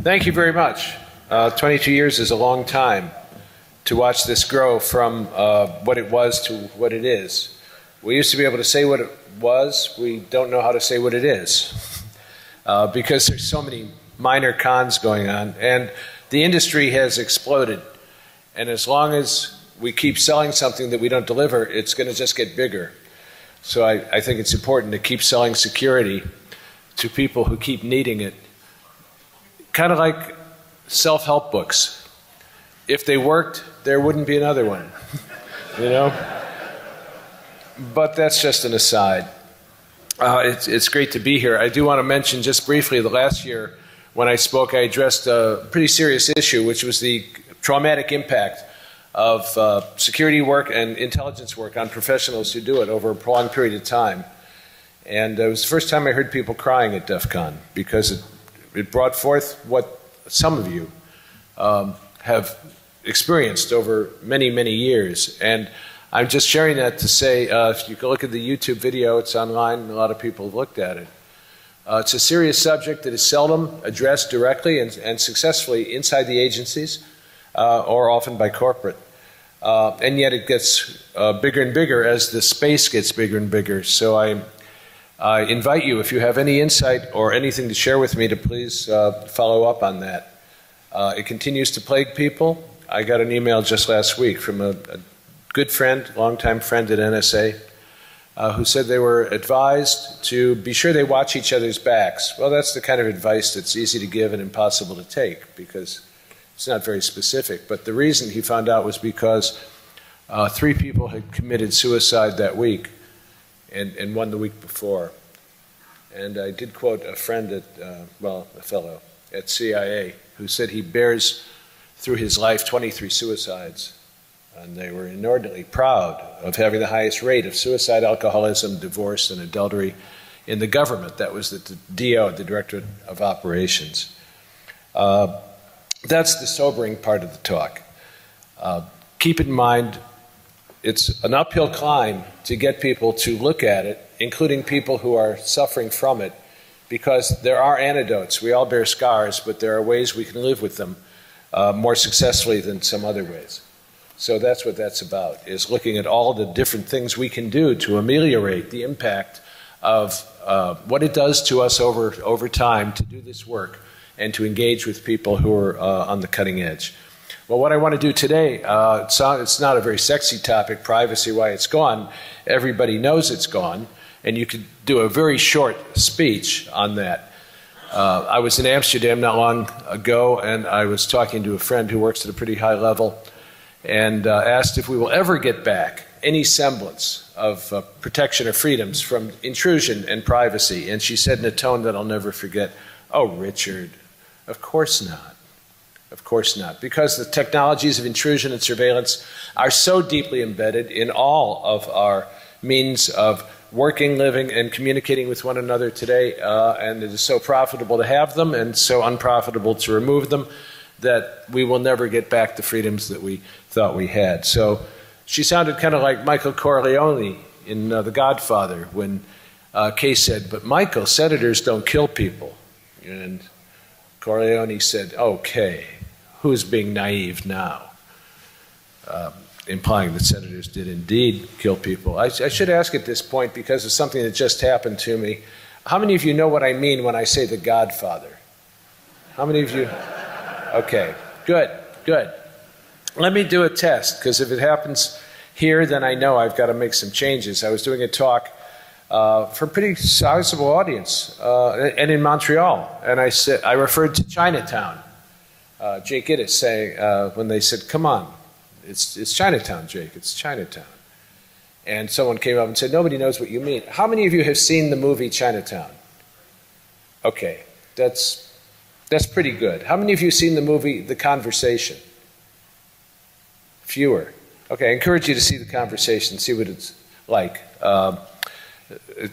Thank you very much. 22 years is a long time to watch this grow from what it was to what it is. We used to be able to say what it was. We don't know how to say what it is because there's so many minor cons going on. And the industry has exploded. And as long as we keep selling something that we don't deliver, it's going to just get bigger. So I think it's important to keep selling security to people who keep needing it. Kind of like self-help books. If they worked, there wouldn't be another one, you know? But that's just an aside. It's great to be here. I do want to mention just briefly that last year when I spoke, I addressed a pretty serious issue, which was the traumatic impact of security work and intelligence work on professionals who do it over a prolonged period of time. And it was the first time I heard people crying at DEF CON because it brought forth what some of you have experienced over many, many years. And I'm just sharing that to say, if you can look at the YouTube video, it's online, and a lot of people have looked at it. It's a serious subject that is seldom addressed directly and successfully inside the agencies, or often by corporate. And yet it gets bigger and bigger as the space gets bigger and bigger. So I invite you, if you have any insight or anything to share with me, to please follow up on that. It continues to plague people. I got an email just last week from a good friend, longtime friend at NSA, who said they were advised to be sure they watch each other's backs. Well, that's the kind of advice that's easy to give and impossible to take because it's not very specific. But the reason he found out was because 3 people had committed suicide that week and one the week before. And I did quote a friend at, a fellow at CIA who said he bears through his life 23 suicides. And they were inordinately proud of having the highest rate of suicide, alcoholism, divorce, and adultery in the government. That was the DO, the Directorate of Operations. That's the sobering part of the talk. Keep in mind, it's an uphill climb to get people to look at it, including people who are suffering from it, because there are antidotes. We all bear scars, but there are ways we can live with them more successfully than some other ways. So that's what that's about, is looking at all the different things we can do to ameliorate the impact of what it does to us over time to do this work and to engage with people who are on the cutting edge. Well, what I want to do today, it's not a very sexy topic, privacy, why it's gone. Everybody knows it's gone, and you could do a very short speech on that. I was in Amsterdam not long ago, and I was talking to a friend who works at a pretty high level, and asked if we will ever get back any semblance of protection of freedoms from intrusion and privacy. And she said in a tone that I'll never forget, "Oh, Richard, of course not. Of course not. Because the technologies of intrusion and surveillance are so deeply embedded in all of our means of working, living, and communicating with one another today, and it is so profitable to have them and so unprofitable to remove them, that we will never get back the freedoms that we thought we had." So she sounded kind of like Michael Corleone in The Godfather when Kay said, "But Michael, senators don't kill people." And Corleone said, "Okay, who's being naive now?" Implying that senators did indeed kill people. I should ask at this point, because of something that just happened to me, how many of you know what I mean when I say The Godfather? How many of you? Okay, good, good. Let me do a test, because if it happens here, then I know I've got to make some changes. I was doing a talk for a pretty sizable audience, and in Montreal, and I referred to Chinatown. Jake Gittes saying, when they said, "Come on, it's Chinatown, Jake, it's Chinatown." And someone came up and said, "Nobody knows what you mean." How many of you have seen the movie Chinatown? Okay, that's pretty good. How many of you have seen the movie The Conversation? Fewer. Okay, I encourage you to see The Conversation, see what it's like.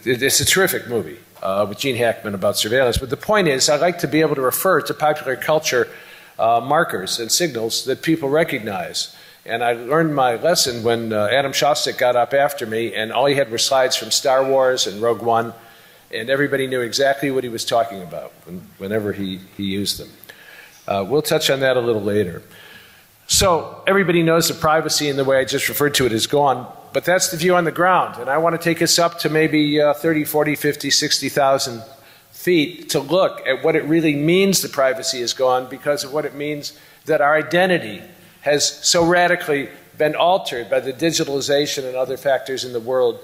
It's a terrific movie with Gene Hackman about surveillance. But the point is, I like to be able to refer to popular culture markers and signals that people recognize. And I learned my lesson when Adam Shostak got up after me, and all he had were slides from Star Wars and Rogue One, and everybody knew exactly what he was talking about whenever he used them. We'll touch on that a little later. So everybody knows that privacy in the way I just referred to it is gone, but that's the view on the ground. And I want to take us up to maybe 30, 40, 50, 60,000 feet to look at what it really means that privacy is gone, because of what it means that our identity has so radically been altered by the digitalization and other factors in the world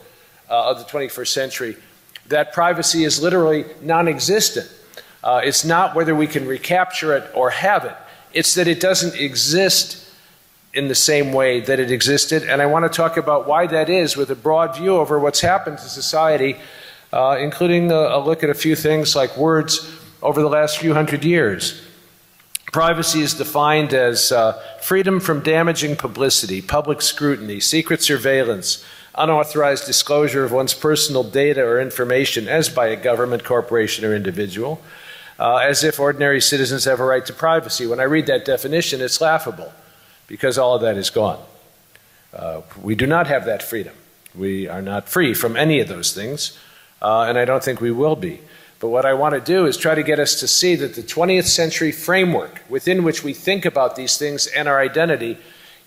of the 21st century, that privacy is literally non-existent. It's not whether we can recapture it or have it. It's that it doesn't exist in the same way that it existed. And I want to talk about why that is with a broad view over what's happened to society, including a look at a few things like words over the last few hundred years. Privacy is defined as freedom from damaging publicity, public scrutiny, secret surveillance, unauthorized disclosure of one's personal data or information as by a government, corporation, or individual, as if ordinary citizens have a right to privacy. When I read that definition, it's laughable, because all of that is gone. We do not have that freedom. We are not free from any of those things, and I don't think we will be. But what I want to do is try to get us to see that the 20th century framework within which we think about these things and our identity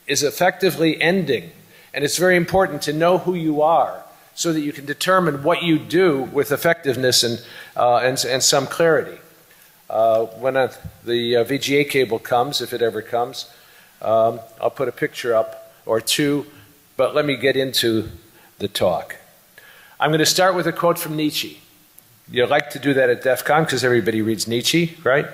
is effectively ending. And it's very important to know who you are so that you can determine what you do with effectiveness and some clarity. When the VGA cable comes, if it ever comes, I'll put a picture up or two, but let me get into the talk. I'm going to start with a quote from Nietzsche. You like to do that at DEF CON because everybody reads Nietzsche, right?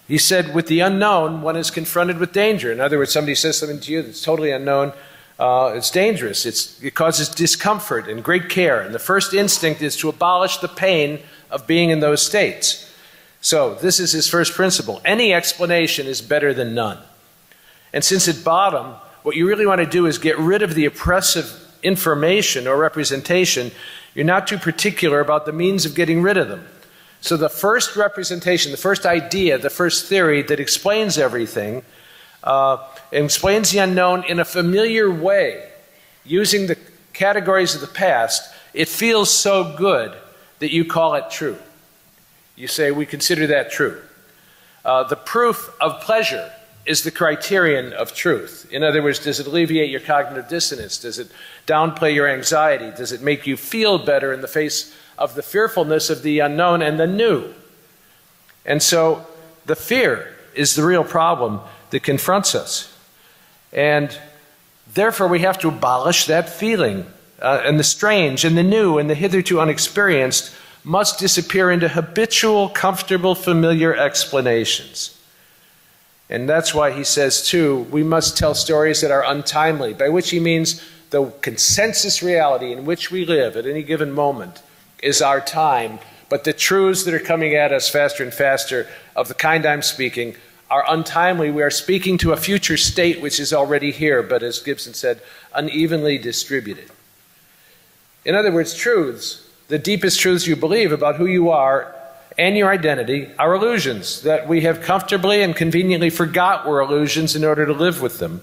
He said, with the unknown, one is confronted with danger. In other words, somebody says something to you that's totally unknown. It's dangerous. It causes discomfort and great care. And the first instinct is to abolish the pain of being in those states. So this is his first principle. Any explanation is better than none. And since at bottom, what you really want to do is get rid of the oppressive information or representation, you're not too particular about the means of getting rid of them. So the first representation, the first idea, the first theory that explains everything, explains the unknown in a familiar way, using the categories of the past, it feels so good that you call it true. You say, we consider that true. The proof of pleasure is the criterion of truth. In other words, does it alleviate your cognitive dissonance? Does it downplay your anxiety? Does it make you feel better in the face of the fearfulness of the unknown and the new? And so the fear is the real problem that confronts us. And therefore we have to abolish that feeling. And the strange and the new and the hitherto unexperienced must disappear into habitual, comfortable, familiar explanations. And that's why he says, too, we must tell stories that are untimely, by which he means the consensus reality in which we live at any given moment is our time, but the truths that are coming at us faster and faster, of the kind I'm speaking, are untimely. We are speaking to a future state which is already here, but as Gibson said, unevenly distributed. In other words, truths, the deepest truths you believe about who you are and your identity, are illusions that we have comfortably and conveniently forgot were illusions in order to live with them.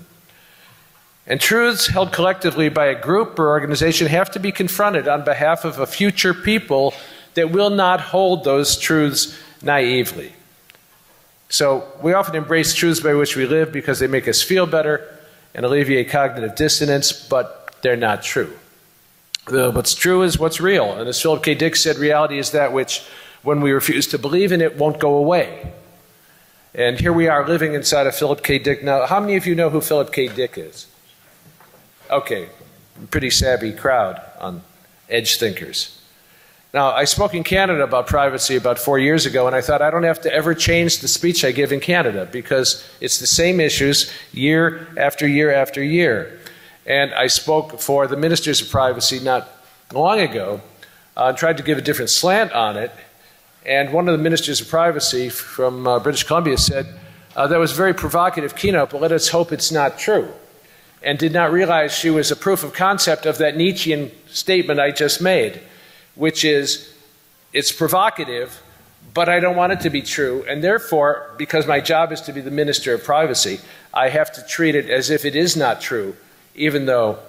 And truths held collectively by a group or organization have to be confronted on behalf of a future people that will not hold those truths naively. So we often embrace truths by which we live because they make us feel better and alleviate cognitive dissonance, but they're not true. What's true is what's real. And as Philip K. Dick said, reality is that which, when we refuse to believe in it, won't go away. And here we are living inside of Philip K. Dick. Now, how many of you know who Philip K. Dick is? Okay, pretty savvy crowd on edge thinkers. Now, I spoke in Canada about privacy about 4 years ago, and I thought I don't have to ever change the speech I give in Canada because it's the same issues year after year after year. And I spoke for the ministers of privacy not long ago and tried to give a different slant on it. And one of the ministers of privacy from British Columbia said, that was a very provocative keynote, but let us hope it's not true. And did not realize she was a proof of concept of that Nietzschean statement I just made, which is, it's provocative, but I don't want it to be true. And therefore, because my job is to be the minister of privacy, I have to treat it as if it is not true, even though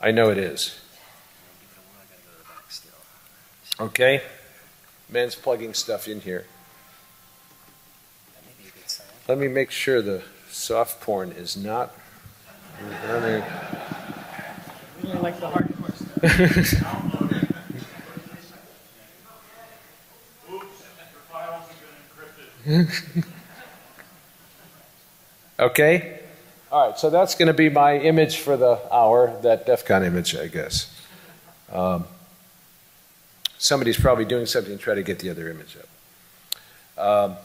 I know it is. Okay? Man's plugging stuff in here. Let me make sure the soft porn is not running. Really like the hardcore stuff. Okay? All right, so that's going to be my image for the hour, that DEF CON image, I guess. Somebody's probably doing something to try to get the other image up.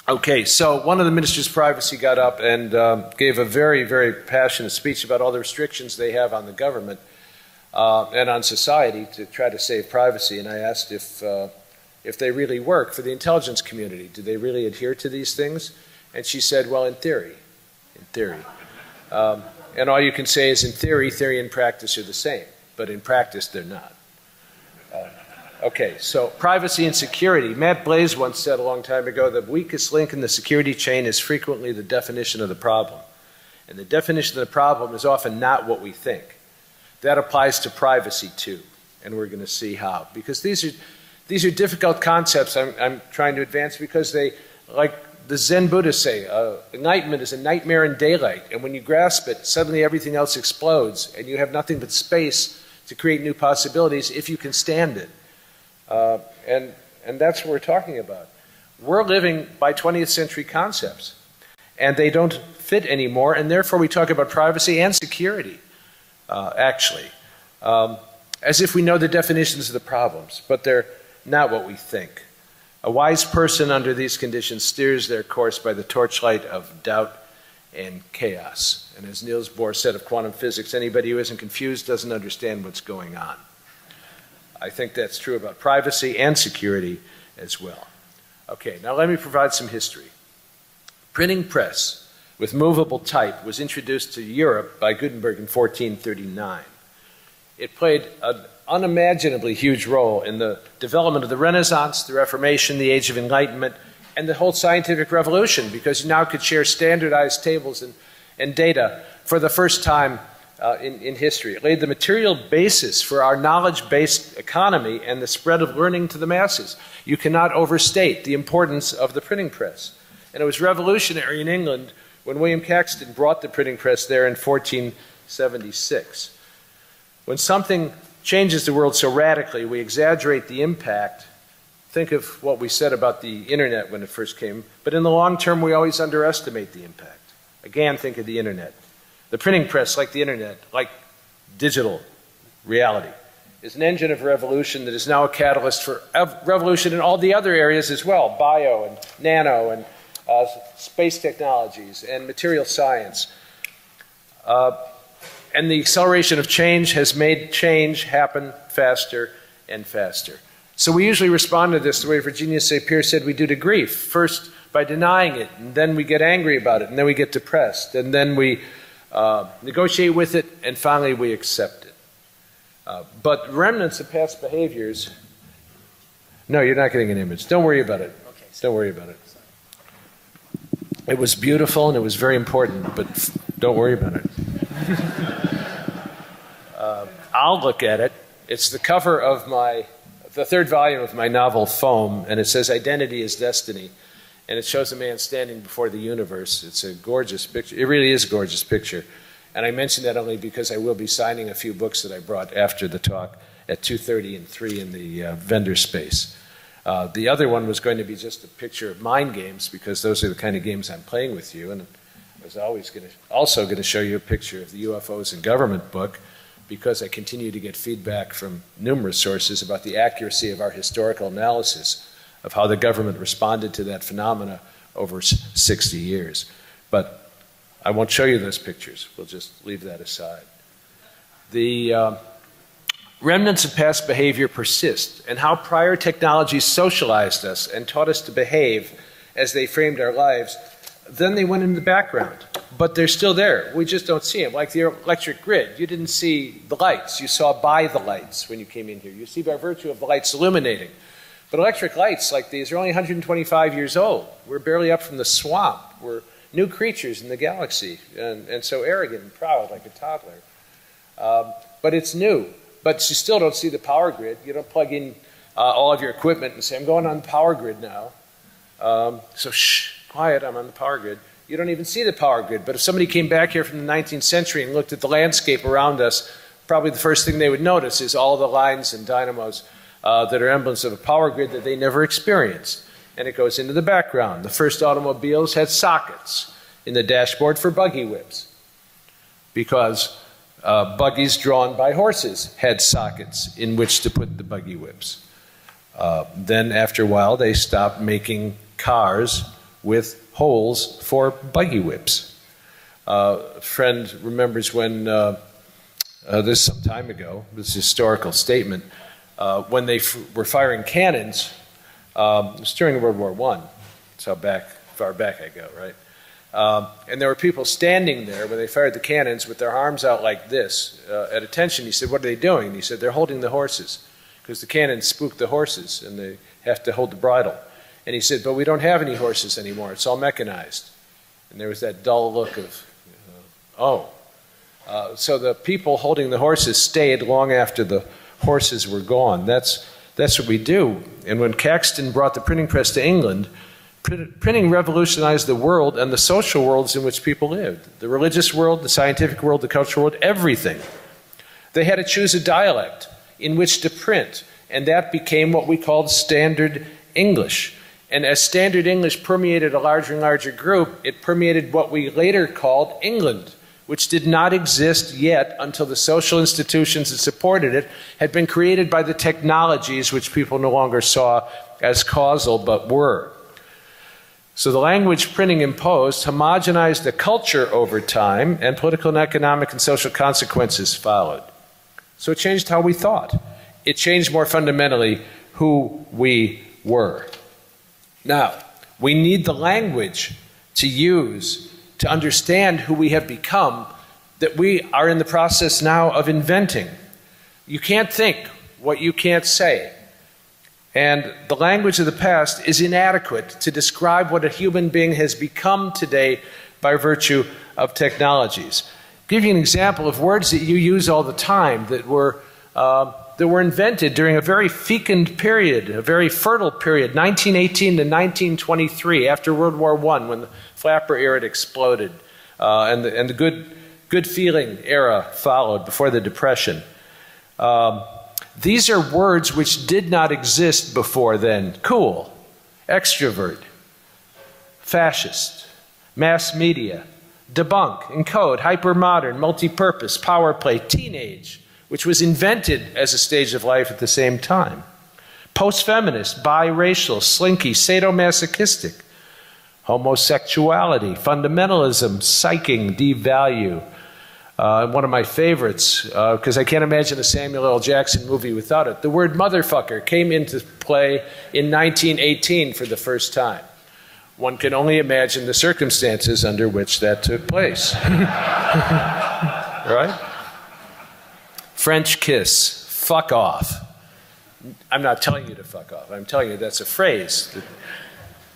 Okay, so one of the ministers of privacy got up and gave a very, very passionate speech about all the restrictions they have on the government and on society to try to save privacy. And I asked if they really work for the intelligence community. Do they really adhere to these things? And she said, well, in theory. In theory. And all you can say is in theory and practice are the same. But in practice, they're not. Okay, so privacy and security. Matt Blaze once said a long time ago, the weakest link in the security chain is frequently the definition of the problem. And the definition of the problem is often not what we think. That applies to privacy too, and we're going to see how. Because these are difficult concepts I'm trying to advance because they, like the Zen Buddhists say, enlightenment is a nightmare in daylight, and when you grasp it, suddenly everything else explodes, and you have nothing but space to create new possibilities if you can stand it. And that's what we're talking about. We're living by 20th century concepts, and they don't fit anymore, and therefore we talk about privacy and security, actually, as if we know the definitions of the problems, but they're not what we think. A wise person under these conditions steers their course by the torchlight of doubt and chaos. And as Niels Bohr said of quantum physics, anybody who isn't confused doesn't understand what's going on. I think that's true about privacy and security as well. Okay, now let me provide some history. Printing press with movable type was introduced to Europe by Gutenberg in 1439. It played an unimaginably huge role in the development of the Renaissance, the Reformation, the Age of Enlightenment, and the whole scientific revolution, because you now could share standardized tables and data for the first time in history. It laid the material basis for our knowledge-based economy and the spread of learning to the masses. You cannot overstate the importance of the printing press. And it was revolutionary in England when William Caxton brought the printing press there in 1476. When something changes the world so radically, we exaggerate the impact. Think of what we said about the internet when it first came, but in the long term, we always underestimate the impact. Again, think of the internet. The printing press, like the internet, like digital reality, is an engine of revolution that is now a catalyst for revolution in all the other areas as well, bio and nano and space technologies and material science. And the acceleration of change has made change happen faster and faster. So we usually respond to this the way Virginia St. Pierre said we do to grief. First by denying it, and then we get angry about it, and then we get depressed, and then we negotiate with it, and finally we accept it. But remnants of past behaviors, no, you're not getting an image. Don't worry about it. Okay, don't worry about it. It was beautiful and it was very important, but don't worry about it. I'll look at it. It's the cover of the third volume of my novel, Foam, and it says, "Identity is Destiny." And it shows a man standing before the universe. It's a gorgeous picture. It really is a gorgeous picture. And I mention that only because I will be signing a few books that I brought after the talk at 2:30 and 3 in the vendor space. The other one was going to be just a picture of mind games, because those are the kind of games I'm playing with you. And I was also going to show you a picture of the UFOs in Government book, because I continue to get feedback from numerous sources about the accuracy of our historical analysis of how the government responded to that phenomena over 60 years. But I won't show you those pictures. We'll just leave that aside. The remnants of past behavior persist, and how prior technologies socialized us and taught us to behave as they framed our lives, then they went into the background. But they're still there. We just don't see them. Like the electric grid, you didn't see the lights. You saw by the lights when you came in here. You see by virtue of the lights illuminating. But electric lights like these are only 125 years old. We're barely up from the swamp. We're new creatures in the galaxy, and so arrogant and proud like a toddler. But it's new. But you still don't see the power grid. You don't plug in all of your equipment and say, "I'm going on the power grid now." So shh, quiet, I'm on the power grid. You don't even see the power grid. But if somebody came back here from the 19th century and looked at the landscape around us, probably the first thing they would notice is all the lines and dynamos that are emblems of a power grid that they never experienced. And it goes into the background. The first automobiles had sockets in the dashboard for buggy whips, because buggies drawn by horses had sockets in which to put the buggy whips. Then after a while, they stopped making cars with holes for buggy whips. A friend remembers when, this some time ago, this is a historical statement, when they were firing cannons, it was during World War I. That's how far back I go, right? And there were people standing there when they fired the cannons with their arms out like this, at attention. He said, what are they doing? And he said, they're holding the horses, because the cannons spook the horses and they have to hold the bridle. And he said, but we don't have any horses anymore. It's all mechanized. And there was that dull look of, so the people holding the horses stayed long after the horses were gone. That's what we do. And when Caxton brought the printing press to England, printing revolutionized the world and the social worlds in which people lived. The religious world, the scientific world, the cultural world, everything. They had to choose a dialect in which to print, and that became what we called Standard English. And as Standard English permeated a larger and larger group, it permeated what we later called England, which did not exist yet until the social institutions that supported it had been created by the technologies which people no longer saw as causal but were. So the language printing imposed homogenized the culture over time, and political and economic and social consequences followed. So it changed how we thought. It changed more fundamentally who we were. Now, we need the language to use to understand who we have become, that we are in the process now of inventing. You can't think what you can't say. And the language of the past is inadequate to describe what a human being has become today by virtue of technologies. I'll give you an example of words that you use all the time that were invented during a very fecund period, a very fertile period, 1918 to 1923, after World War I, when the flapper era had exploded, and the good feeling era followed before the Depression. These are words which did not exist before then. Cool, extrovert, fascist, mass media, debunk, encode, hypermodern, multi-purpose, power play, teenage, which was invented as a stage of life at the same time. Post-feminist, biracial, slinky, sadomasochistic, homosexuality, fundamentalism, psyching, devalue. One of my favorites, because I can't imagine a Samuel L. Jackson movie without it. The word motherfucker came into play in 1918 for the first time. One can only imagine the circumstances under which that took place. Right? French kiss, fuck off. I'm not telling you to fuck off. I'm telling you that's a phrase.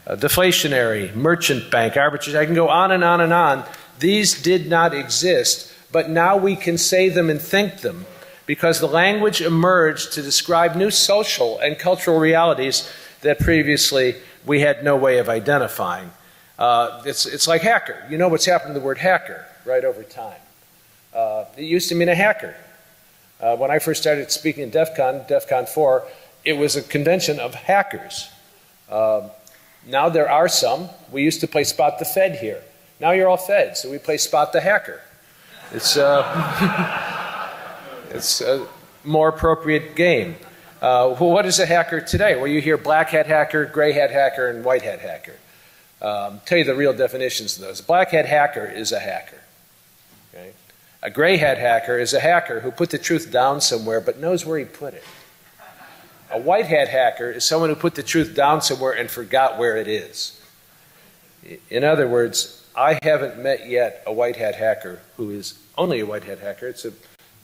Deflationary, merchant bank, arbitrage, I can go on and on and on. These did not exist, but now we can say them and think them because the language emerged to describe new social and cultural realities that previously we had no way of identifying. It's like hacker. You know what's happened to the word hacker right over time. It used to mean a hacker. When I first started speaking at DEF CON 4, it was a convention of hackers. Now there are some. We used to play Spot the Fed here. Now you're all fed, so we play Spot the Hacker. It's a more appropriate game. Well, what is a hacker today? Well, you hear black hat hacker, gray hat hacker, and white hat hacker. Tell you the real definitions of those. A black hat hacker is a hacker. Okay? A gray hat hacker is a hacker who put the truth down somewhere but knows where he put it. A white hat hacker is someone who put the truth down somewhere and forgot where it is. In other words, I haven't met yet a white hat hacker who is only a white hat hacker. It's a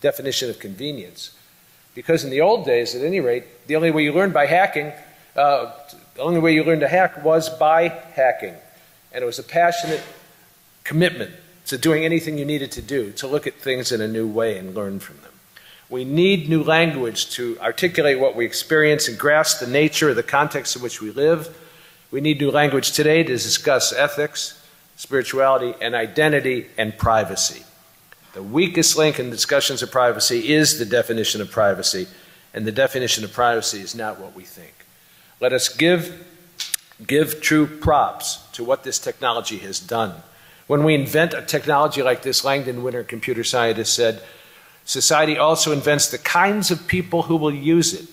definition of convenience. Because in the old days, at any rate, the only way you learned by hacking, the only way you learned to hack was by hacking. And it was a passionate commitment to doing anything you needed to do, to look at things in a new way and learn from them. We need new language to articulate what we experience and grasp the nature of the context in which we live. We need new language today to discuss ethics, spirituality, and identity and privacy. The weakest link in discussions of privacy is the definition of privacy, and the definition of privacy is not what we think. Let us give true props to what this technology has done. When we invent a technology like this, Langdon Winter, computer scientist, said, society also invents the kinds of people who will use it.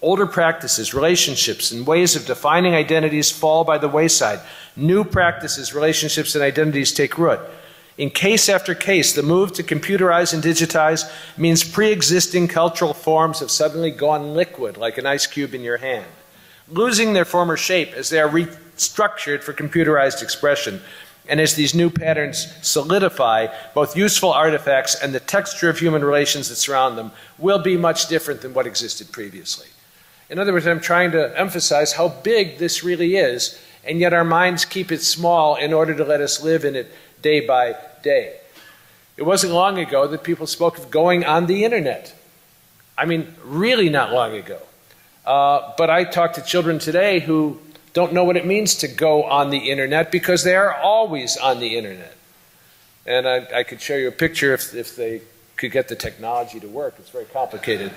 Older practices, relationships, and ways of defining identities fall by the wayside. New practices, relationships, and identities take root. In case after case, the move to computerize and digitize means pre-existing cultural forms have suddenly gone liquid, like an ice cube in your hand, losing their former shape as they are restructured for computerized expression. And as these new patterns solidify, both useful artifacts and the texture of human relations that surround them will be much different than what existed previously. In other words, I'm trying to emphasize how big this really is, and yet our minds keep it small in order to let us live in it day by day. It wasn't long ago that people spoke of going on the internet. I mean, really not long ago. But I talk to children today who don't know what it means to go on the internet because they are always on the internet. And I could show you a picture if they could get the technology to work. It's very complicated.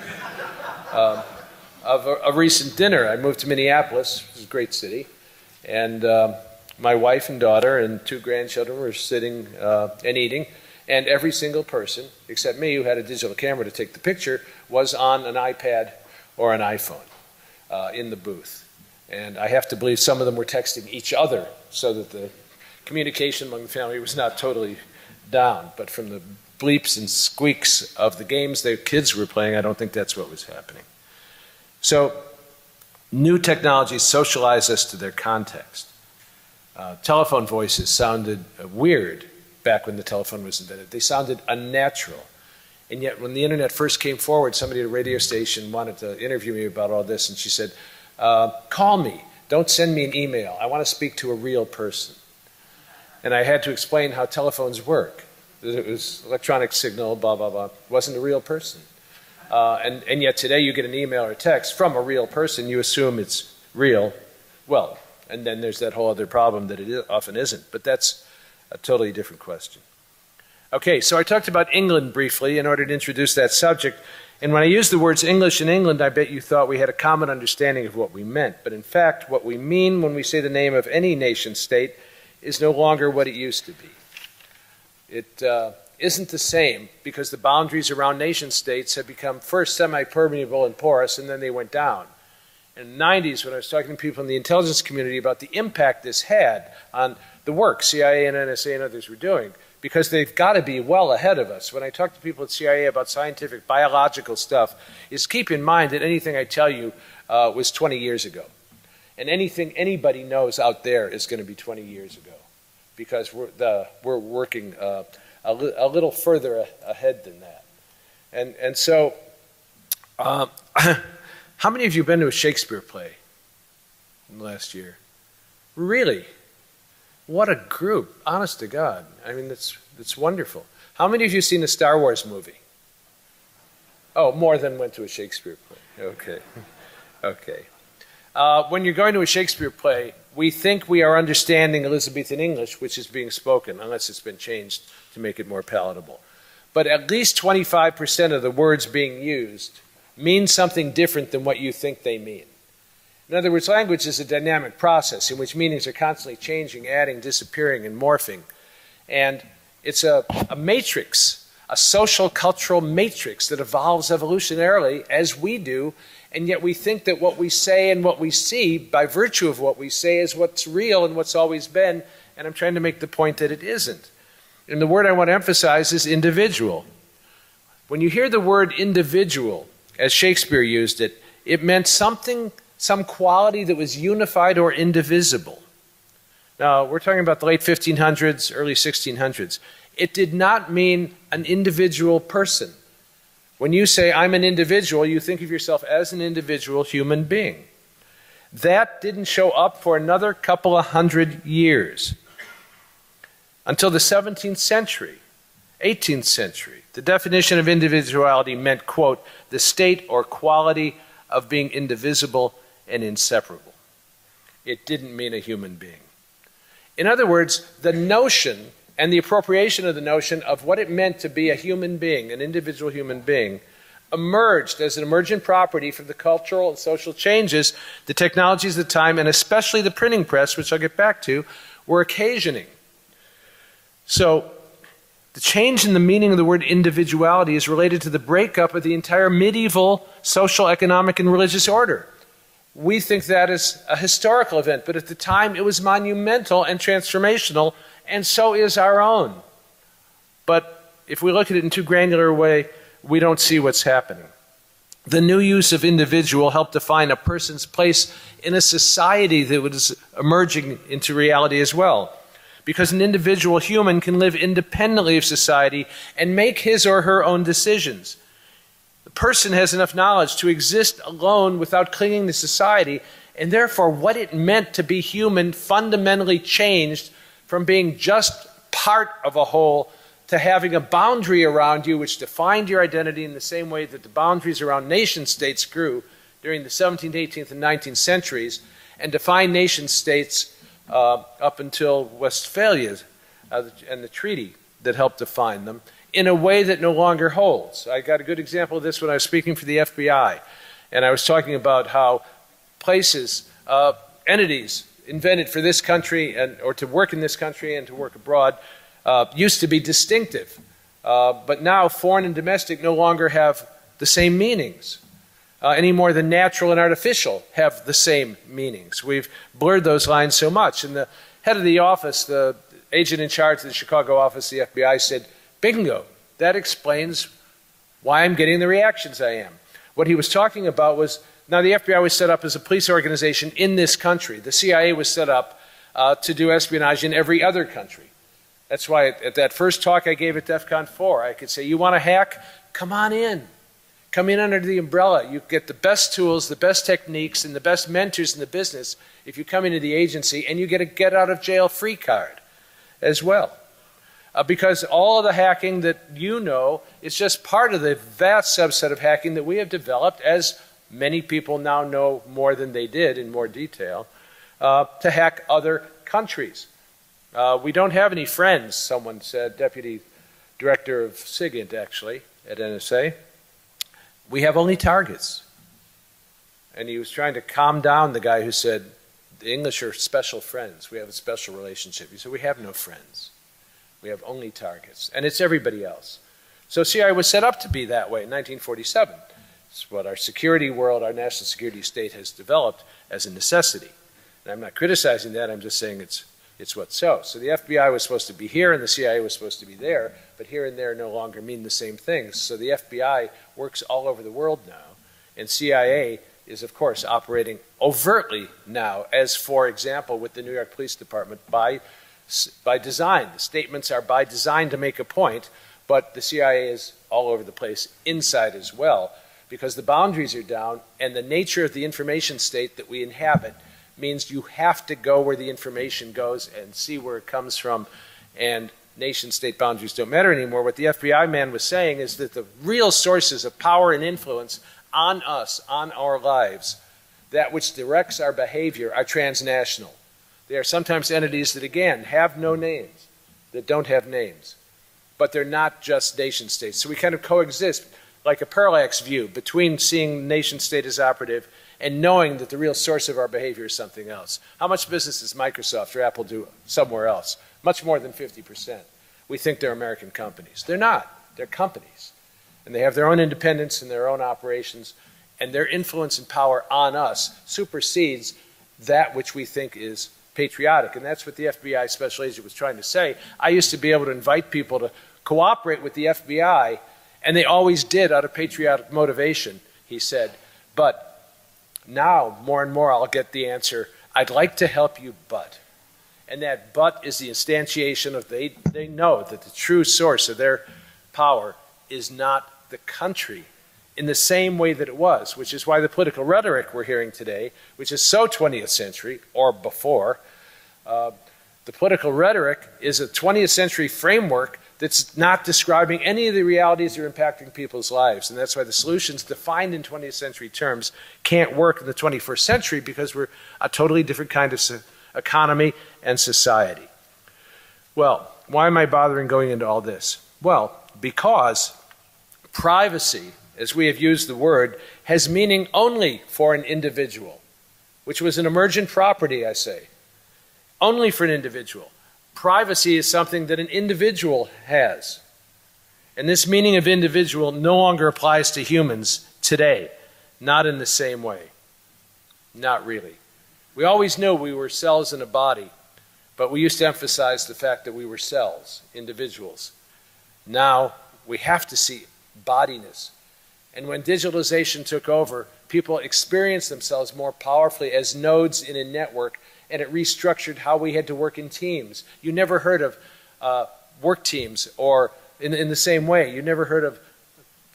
Of a recent dinner. I moved to Minneapolis, which is a great city, and my wife and daughter and 2 grandchildren were sitting and eating, and every single person, except me, who had a digital camera to take the picture, was on an iPad or an iPhone in the booth. And I have to believe some of them were texting each other so that the communication among the family was not totally down. But from the bleeps and squeaks of the games the kids were playing, I don't think that's what was happening. So, new technologies socialize us to their context. Telephone voices sounded weird back when the telephone was invented. They sounded unnatural. And yet, when the internet first came forward, somebody at a radio station wanted to interview me about all this, and she said, call me, don't send me an email. I want to speak to a real person. And I had to explain how telephones work. It was electronic signal, blah, blah, blah. It wasn't a real person. And yet today you get an email or a text from a real person, you assume it's real. Well, and then there's that whole other problem that it often isn't, but that's a totally different question. Okay, so I talked about England briefly in order to introduce that subject, and when I used the words English and England, I bet you thought we had a common understanding of what we meant, but in fact what we mean when we say the name of any nation state is no longer what it used to be. It isn't the same because the boundaries around nation states have become first semi-permeable and porous, and then they went down. In the 90s, when I was talking to people in the intelligence community about the impact this had on the work CIA and NSA and others were doing, because they've got to be well ahead of us. When I talk to people at CIA about scientific, biological stuff, is keep in mind that anything I tell you was 20 years ago. And anything anybody knows out there is going to be 20 years ago, because we're working a little further ahead than that. And so, how many of you have been to a Shakespeare play in the last year? Really? What a group, honest to God. I mean, it's wonderful. How many of you have seen a Star Wars movie? Oh, more than went to a Shakespeare play. Okay. Okay. When you're going to a Shakespeare play, we think we are understanding Elizabethan English, which is being spoken, unless it's been changed to make it more palatable. But at least 25% of the words being used mean something different than what you think they mean. In other words, language is a dynamic process in which meanings are constantly changing, adding, disappearing, and morphing. And it's a matrix, a social cultural matrix that evolves evolutionarily as we do, and yet we think that what we say and what we see, by virtue of what we say, is what's real and what's always been, and I'm trying to make the point that it isn't. And the word I want to emphasize is individual. When you hear the word individual, as Shakespeare used it, it meant something, some quality that was unified or indivisible. Now, we're talking about the late 1500s, early 1600s. It did not mean an individual person. When you say, I'm an individual, you think of yourself as an individual human being. That didn't show up for another couple of hundred years. Until the 17th century, 18th century, the definition of individuality meant, quote, the state or quality of being indivisible and inseparable. It didn't mean a human being. In other words, the notion and the appropriation of the notion of what it meant to be a human being, an individual human being, emerged as an emergent property from the cultural and social changes the technologies of the time, and especially the printing press, which I'll get back to, were occasioning. So the change in the meaning of the word individuality is related to the breakup of the entire medieval social, economic, and religious order. We think that is a historical event, but at the time it was monumental and transformational, and so is our own. But if we look at it in too granular a way, we don't see what's happening. The new use of individual helped define a person's place in a society that was emerging into reality as well. Because an individual human can live independently of society and make his or her own decisions. The person has enough knowledge to exist alone without clinging to society, and therefore what it meant to be human fundamentally changed from being just part of a whole to having a boundary around you which defined your identity in the same way that the boundaries around nation states grew during the 17th, 18th, and 19th centuries, and defined nation states up until Westphalia and the treaty that helped define them in a way that no longer holds. I got a good example of this when I was speaking for the FBI, and I was talking about how places, entities invented for this country or to work in this country and to work abroad used to be distinctive, but now foreign and domestic no longer have the same meanings. Any more than natural and artificial have the same meanings. We've blurred those lines so much. And the head of the office, the agent in charge of the Chicago office, the FBI, said, bingo, that explains why I'm getting the reactions I am. What he was talking about was, now the FBI was set up as a police organization in this country. The CIA was set up to do espionage in every other country. That's why at that first talk I gave at DEF CON 4, I could say, you want to hack? Come on in. Come in under the umbrella. You get the best tools, the best techniques, and the best mentors in the business if you come into the agency, and you get a get-out-of-jail-free card as well. Because all of the hacking that you know is just part of the vast subset of hacking that we have developed, as many people now know more than they did in more detail, to hack other countries. We don't have any friends, someone said, Deputy Director of SIGINT, actually, at NSA. We have only targets. And he was trying to calm down the guy who said, the English are special friends. We have a special relationship. He said, we have no friends. We have only targets. And it's everybody else. So CIA was set up to be that way in 1947. It's what our security world, our national security state has developed as a necessity. And I'm not criticizing that. I'm just saying it's what's so. So the FBI was supposed to be here and the CIA was supposed to be there, but here and there no longer mean the same things. So the FBI works all over the world now, and CIA is, of course, operating overtly now, as, for example, with the New York Police Department by design. The statements are by design to make a point, but the CIA is all over the place inside as well, because the boundaries are down, and the nature of the information state that we inhabit means you have to go where the information goes and see where it comes from, and nation-state boundaries don't matter anymore. What the FBI man was saying is that the real sources of power and influence on us, on our lives, that which directs our behavior, are transnational. They are sometimes entities that, again, have no names, that don't have names, but they're not just nation-states. So we kind of coexist like a parallax view between seeing nation-state as operative and knowing that the real source of our behavior is something else. How much business does Microsoft or Apple do somewhere else? Much more than 50%. We think they're American companies. They're not. They're companies. And they have their own independence and their own operations, and their influence and power on us supersedes that which we think is patriotic. And that's what the FBI special agent was trying to say. I used to be able to invite people to cooperate with the FBI, and they always did out of patriotic motivation, he said. But now, more and more, I'll get the answer, I'd like to help you, but. And that but is the instantiation of they know that the true source of their power is not the country in the same way that it was, which is why the political rhetoric we're hearing today, which is so 20th century or before, the political rhetoric is a 20th century framework that's not describing any of the realities that are impacting people's lives. And that's why the solutions defined in 20th century terms can't work in the 21st century, because we're a totally different kind of economy and society. Well, why am I bothering going into all this? Well, because privacy, as we have used the word, has meaning only for an individual, which was an emergent property, I say. Only for an individual. Privacy is something that an individual has. And this meaning of individual no longer applies to humans today. Not in the same way. Not really. We always knew we were cells in a body, but we used to emphasize the fact that we were cells, individuals. Now we have to see body-ness. And when digitalization took over, people experienced themselves more powerfully as nodes in a network, and it restructured how we had to work in teams. You never heard of work teams, or in the same way, you never heard of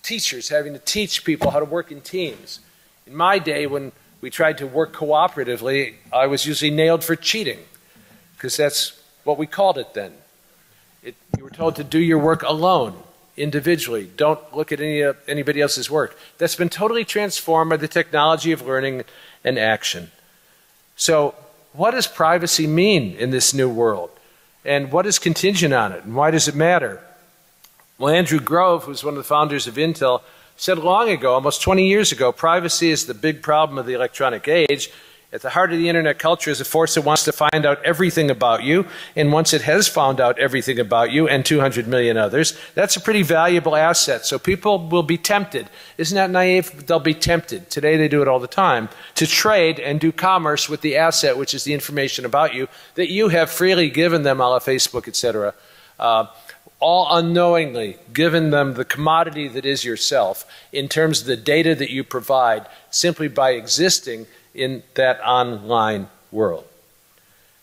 teachers having to teach people how to work in teams. In my day, when we tried to work cooperatively, I was usually nailed for cheating, because that's what we called it then. You were told to do your work alone, individually. Don't look at anybody else's work. That's been totally transformed by the technology of learning and action. So, what does privacy mean in this new world? And what is contingent on it? And why does it matter? Well, Andrew Grove, who's one of the founders of Intel, said long ago, almost 20 years ago, privacy is the big problem of the electronic age. At the heart of the internet culture is a force that wants to find out everything about you. And once it has found out everything about you and 200 million others, that's a pretty valuable asset. So people will be tempted. Isn't that naive? They'll be tempted. Today they do it all the time. To trade and do commerce with the asset, which is the information about you, that you have freely given them, a la Facebook, etc. All unknowingly given them the commodity that is yourself in terms of the data that you provide simply by existing in that online world.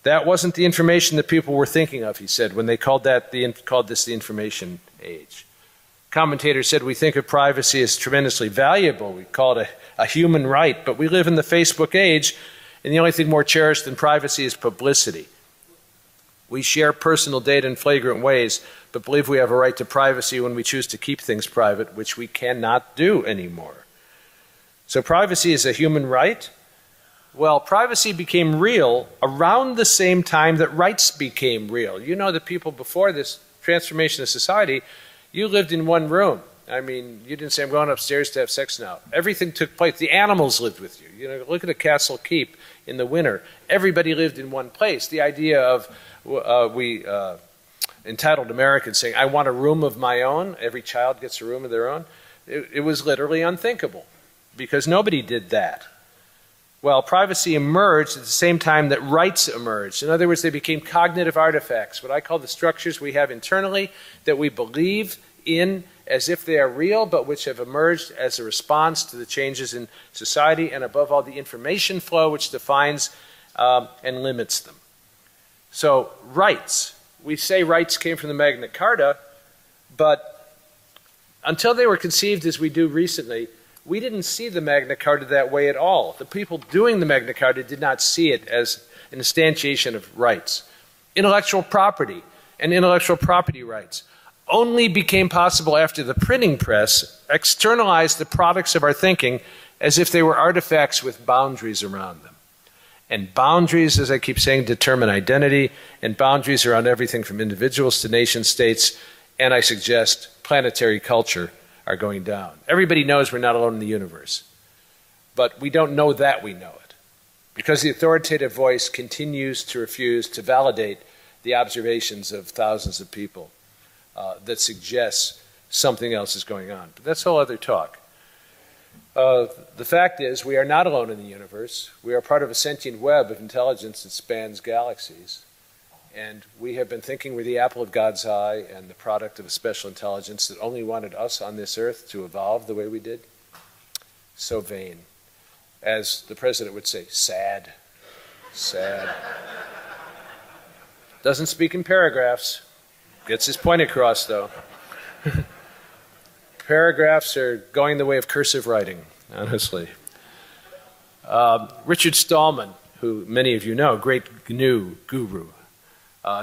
That wasn't the information that people were thinking of, he said, when they called this the information age. Commentators said we think of privacy as tremendously valuable. We call it a human right, but we live in the Facebook age, and the only thing more cherished than privacy is publicity. We share personal data in flagrant ways, but believe we have a right to privacy when we choose to keep things private, which we cannot do anymore. So privacy is a human right. Well, privacy became real around the same time that rights became real. You know that people before this transformation of society, you lived in one room. I mean, you didn't say, I'm going upstairs to have sex now. Everything took place. The animals lived with you. You know, look at a castle keep in the winter. Everybody lived in one place. The idea of entitled Americans saying, I want a room of my own, every child gets a room of their own, it was literally unthinkable because nobody did that. Well, privacy emerged at the same time that rights emerged. In other words, they became cognitive artifacts, what I call the structures we have internally that we believe in as if they are real, but which have emerged as a response to the changes in society and above all the information flow which defines and limits them. So rights, we say rights came from the Magna Carta, but until they were conceived as we do recently, we didn't see the Magna Carta that way at all. The people doing the Magna Carta did not see it as an instantiation of rights. Intellectual property and intellectual property rights only became possible after the printing press externalized the products of our thinking as if they were artifacts with boundaries around them. And boundaries, as I keep saying, determine identity, and boundaries around everything from individuals to nation states, and I suggest planetary culture are going down. Everybody knows we're not alone in the universe, but we don't know that we know it, because the authoritative voice continues to refuse to validate the observations of thousands of people that suggests something else is going on. But that's a whole other talk. The fact is, we are not alone in the universe. We are part of a sentient web of intelligence that spans galaxies. And we have been thinking we're the apple of God's eye and the product of a special intelligence that only wanted us on this earth to evolve the way we did. So vain. As the president would say, sad. Sad. Doesn't speak in paragraphs. Gets his point across, though. Paragraphs are going the way of cursive writing, honestly. Richard Stallman, who many of you know, great GNU guru,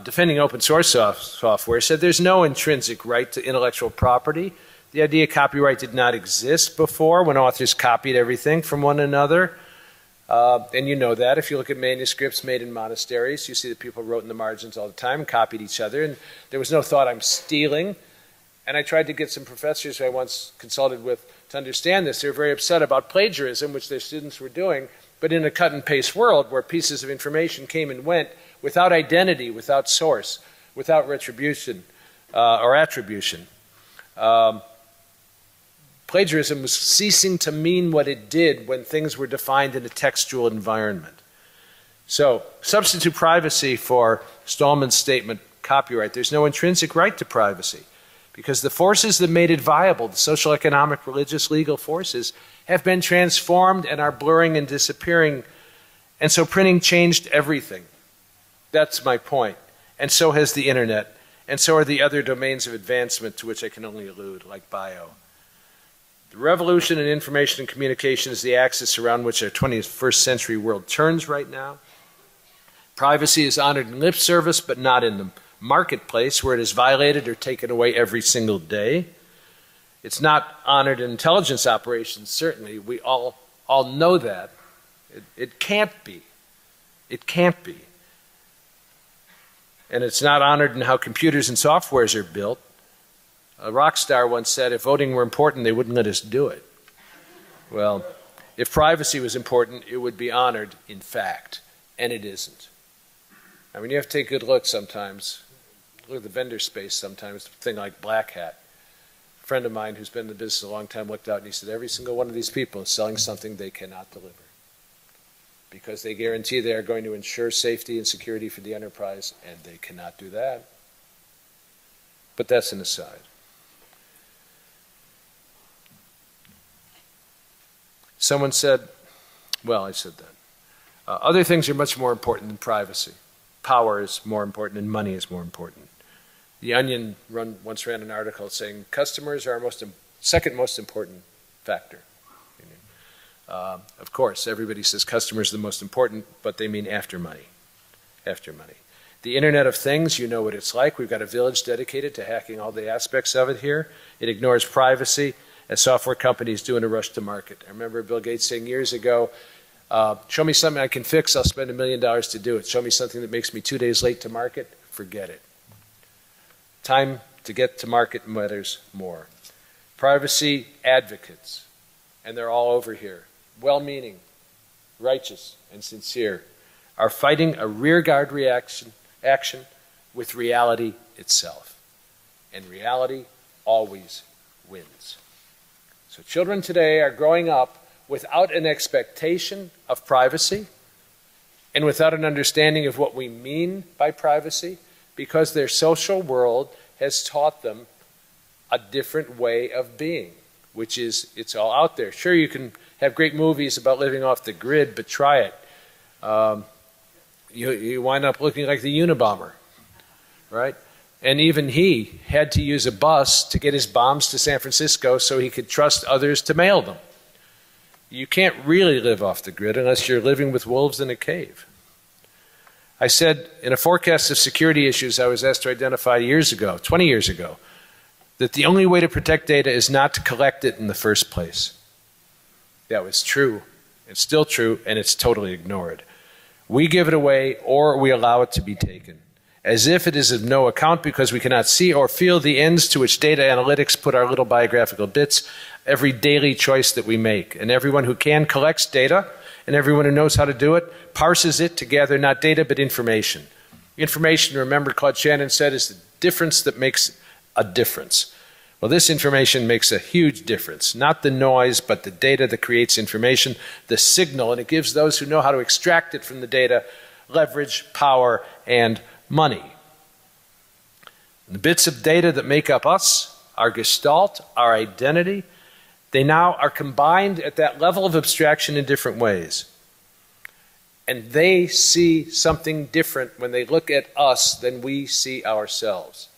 defending open source software, said there's no intrinsic right to intellectual property. The idea of copyright did not exist before when authors copied everything from one another. And you know that. If you look at manuscripts made in monasteries, you see that people wrote in the margins all the time and copied each other. And there was no thought I'm stealing. And I tried to get some professors who I once consulted with to understand this. They were very upset about plagiarism, which their students were doing, but in a cut and paste world where pieces of information came and went without identity, without source, without retribution or attribution. Plagiarism was ceasing to mean what it did when things were defined in a textual environment. So substitute privacy for Stallman's statement, copyright. There's no intrinsic right to privacy because the forces that made it viable, the social, economic, religious, legal forces, have been transformed and are blurring and disappearing. And so printing changed everything. That's my point. And so has the internet. And so are the other domains of advancement to which I can only allude, like bio. The revolution in information and communication is the axis around which our 21st century world turns right now. Privacy is honored in lip service, but not in the marketplace where it is violated or taken away every single day. It's not honored in intelligence operations, certainly. We all know that. It can't be. It can't be. And it's not honored in how computers and softwares are built. A rock star once said, if voting were important, they wouldn't let us do it. Well, if privacy was important, it would be honored in fact, and it isn't. I mean, you have to take a good look sometimes. Look at the vendor space sometimes, a thing like Black Hat. A friend of mine who's been in the business a long time looked out and he said, every single one of these people is selling something they cannot deliver because they guarantee they are going to ensure safety and security for the enterprise, and they cannot do that. But that's an aside. Someone said, well, I said that. Other things are much more important than privacy. Power is more important and money is more important. The Onion once ran an article saying customers are our second most important factor. Of course, everybody says customers are the most important, but they mean after money. After money. The Internet of Things, you know what it's like. We've got a village dedicated to hacking all the aspects of it here. It ignores privacy, as software companies do in a rush to market. I remember Bill Gates saying years ago, show me something I can fix, I'll spend $1 million to do it. Show me something that makes me 2 days late to market, forget it. Time to get to market matters more. Privacy advocates, and they're all over here, well-meaning, righteous, and sincere, are fighting a rearguard action with reality itself. And reality always wins. So children today are growing up without an expectation of privacy and without an understanding of what we mean by privacy because their social world has taught them a different way of being, which is it's all out there. Sure, you can have great movies about living off the grid, but try it. You wind up looking like the Unabomber, right? And even he had to use a bus to get his bombs to San Francisco so he could trust others to mail them. You can't really live off the grid unless you're living with wolves in a cave. I said in a forecast of security issues I was asked to identify years ago, 20 years ago, that the only way to protect data is not to collect it in the first place. That was true. It's still true, and it's totally ignored. We give it away or we allow it to be taken, as if it is of no account because we cannot see or feel the ends to which data analytics put our little biographical bits, every daily choice that we make. And everyone who can collects data, and everyone who knows how to do it parses it to gather not data but information. Information, remember Claude Shannon said, is the difference that makes a difference. Well, this information makes a huge difference. Not the noise, but the data that creates information, the signal, and it gives those who know how to extract it from the data leverage, power, and money. And the bits of data that make up us, our gestalt, our identity, they now are combined at that level of abstraction in different ways. And they see something different when they look at us than we see ourselves.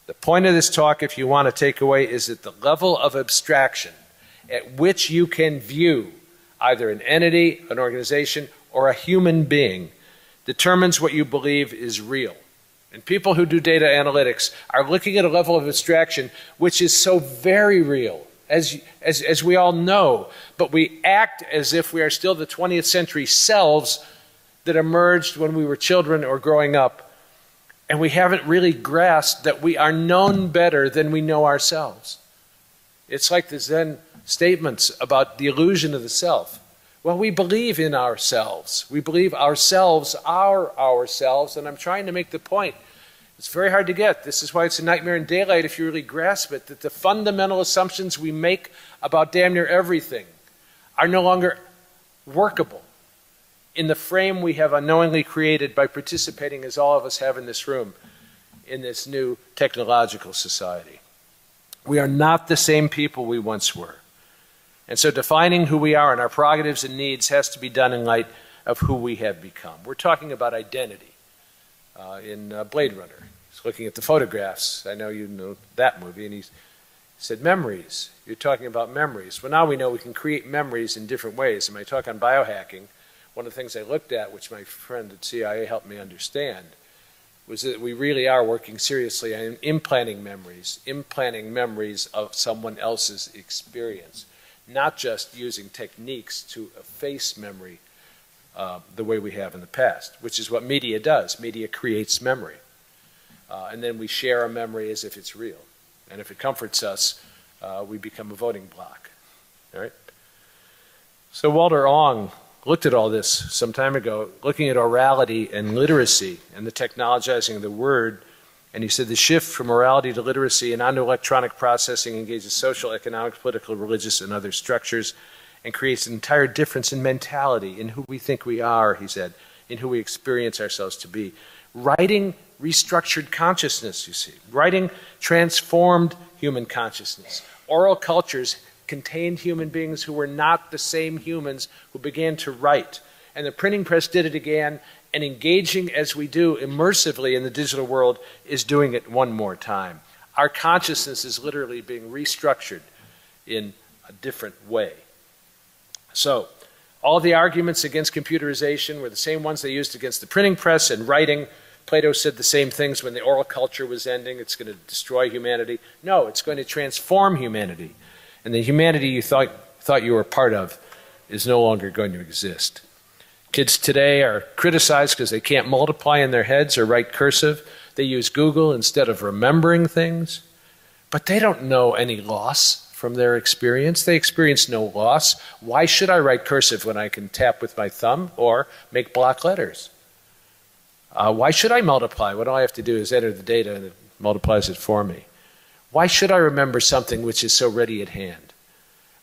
The point of this talk, if you want to take away, is that the level of abstraction at which you can view either an entity, an organization, or a human being determines what you believe is real. And people who do data analytics are looking at a level of abstraction which is so very real, as we all know, but we act as if we are still the 20th century selves that emerged when we were children or growing up, and we haven't really grasped that we are known better than we know ourselves. It's like the Zen statements about the illusion of the self. Well, we believe in ourselves. We believe ourselves are ourselves, and I'm trying to make the point. It's very hard to get. This is why it's a nightmare in daylight if you really grasp it, that the fundamental assumptions we make about damn near everything are no longer workable in the frame we have unknowingly created by participating, as all of us have in this room, in this new technological society. We are not the same people we once were. And so defining who we are and our prerogatives and needs has to be done in light of who we have become. We're talking about identity in Blade Runner. He's looking at the photographs. I know you know that movie, and he said memories. You're talking about memories. Well, now we know we can create memories in different ways. In my talk on biohacking, one of the things I looked at, which my friend at CIA helped me understand, was that we really are working seriously on implanting memories of someone else's experience, not just using techniques to efface memory the way we have in the past, which is what media does. Media creates memory. And then we share a memory as if it's real. And if it comforts us, we become a voting bloc. All right? So Walter Ong looked at all this some time ago, looking at orality and literacy and the technologizing of the word, and he said the shift from orality to literacy and onto electronic processing engages social, economic, political, religious, and other structures and creates an entire difference in mentality, in who we think we are, he said, in who we experience ourselves to be. Writing restructured consciousness, you see. Writing transformed human consciousness. Oral cultures contained human beings who were not the same humans who began to write. And the printing press did it again, and engaging as we do immersively in the digital world is doing it one more time. Our consciousness is literally being restructured in a different way. So, all the arguments against computerization were the same ones they used against the printing press and writing. Plato said the same things when the oral culture was ending. It's going to destroy humanity. No, it's going to transform humanity. And the humanity you thought you were part of is no longer going to exist. Kids today are criticized because they can't multiply in their heads or write cursive. They use Google instead of remembering things. But they don't know any loss from their experience. They experience no loss. Why should I write cursive when I can tap with my thumb or make block letters? Why should I multiply when all I have to do is enter the data and it multiplies it for me? Why should I remember something which is so ready at hand?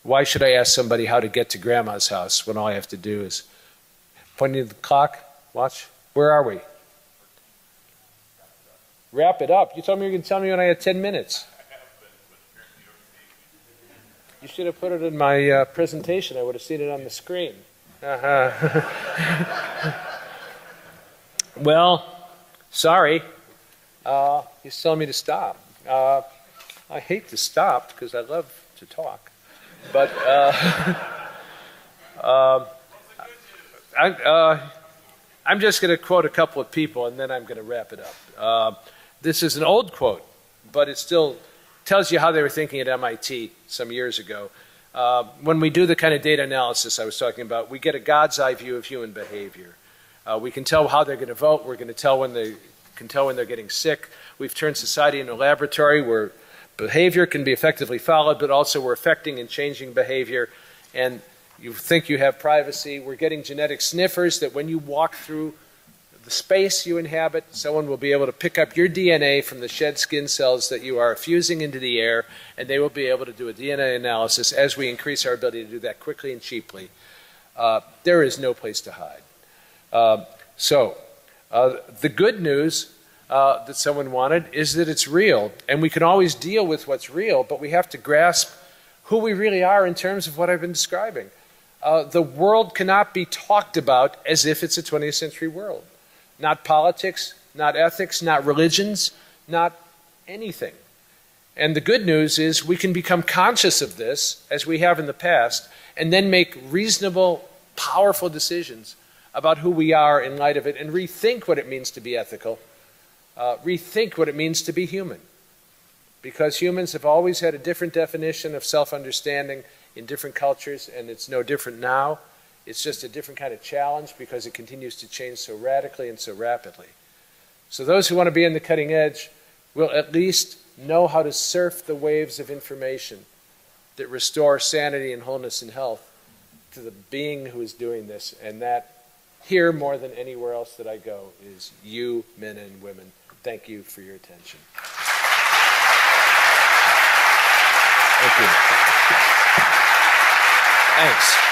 Why should I ask somebody how to get to grandma's house when all I have to do is pointing at the clock? Watch. Where are we? Wrap it up. You told me you were going to tell me when I had 10 minutes. You should have put it in my presentation. I would have seen it on the screen. Well, sorry. He's telling me to stop. I hate to stop because I love to talk. But I'm just going to quote a couple of people and then I'm going to wrap it up. This is an old quote, but it still tells you how they were thinking at MIT some years ago. When we do the kind of data analysis I was talking about, we get a God's eye view of human behavior. We can tell how they're going to vote. We're going to tell when they can tell when they're getting sick. We've turned society into a laboratory where behavior can be effectively followed, but also we're affecting and changing behavior. And you think you have privacy. We're getting genetic sniffers that when you walk through the space you inhabit, someone will be able to pick up your DNA from the shed skin cells that you are fusing into the air, and they will be able to do a DNA analysis as we increase our ability to do that quickly and cheaply. There is no place to hide. The good news that someone wanted is that it's real, and we can always deal with what's real, but we have to grasp who we really are in terms of what I've been describing. The world cannot be talked about as if it's a 20th century world. Not politics, not ethics, not religions, not anything. And the good news is we can become conscious of this, as we have in the past, and then make reasonable, powerful decisions about who we are in light of it and rethink what it means to be ethical rethink what it means to be human. Because humans have always had a different definition of self-understanding in different cultures, and it's no different now. It's just a different kind of challenge because it continues to change so radically and so rapidly. So those who want to be in the cutting edge will at least know how to surf the waves of information that restore sanity and wholeness and health to the being who is doing this. And that, here more than anywhere else that I go, is you, men and women. Thank you for your attention. Thank you. Thanks.